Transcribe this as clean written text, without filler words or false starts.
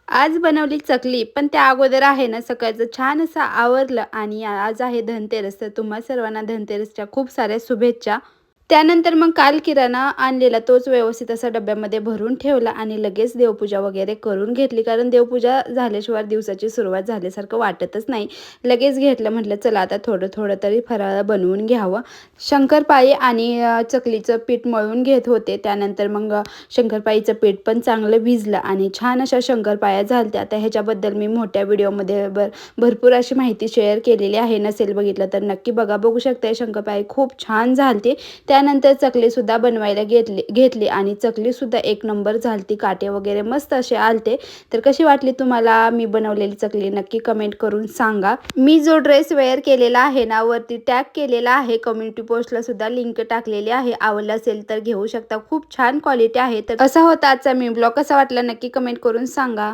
आज बनवली चकली, पण त्या अगोदर आहे ना सकाळचं छान असं आवरलं आणि आज आहे धनतेरस, तर तुम्हा सर्वांना धनतेरसच्या खूप साऱ्या शुभेच्छा. त्यानंतर मग काल किराणा आणलेला तोच व्यवस्थित असा डब्यामध्ये भरून ठेवला आणि लगेच देवपूजा वगैरे करून घेतली. कारण देवपूजा झाल्याशिवाय दिवसाची सुरुवात झाल्यासारखं वाटतच नाही. लगेच घेतलं, म्हटलं चला आता थोडं-थोडं तरी फराळ बनवून घ्यावं. शंकरपाळी आणि चकलीचं पीठ मळून घेत होते. त्यानंतर मग शंकरपाळीचं पीठ पण चांगलं भिजलं आणि छान अशा शंकरपाळ्या झाल्या. आता ह्याच्याबद्दल मी मोठ्या व्हिडिओमध्ये भरपूर अशी माहिती शेअर केलेली आहे. नसेल बघितलं तर नक्की बघा. बघू शकता शंकरपाळी खूप छान झालती. त्यानंतर चकलीसुद्धा बनवायला घेतली आणि चकलीसुद्धा एक नंबर झालती. काटे वगैरे मस्त असे आलते. तर कशी वाटली तुम्हाला मी बनवलेली चकली नक्की कमेंट करून सांगा. मी जो ड्रेस वेअर केलेला आहे ना वरती टॅग केलेला आहे, कम्युनिटी पोस्टला सुद्धा लिंक टाकलेली आहे. आवडला असेल तर घेऊ शकता. खूप छान क्वालिटी आहे. तर कसा होता आजचा मी ब्लॉग, कसा वाटला नक्की कमेंट करून सांगा.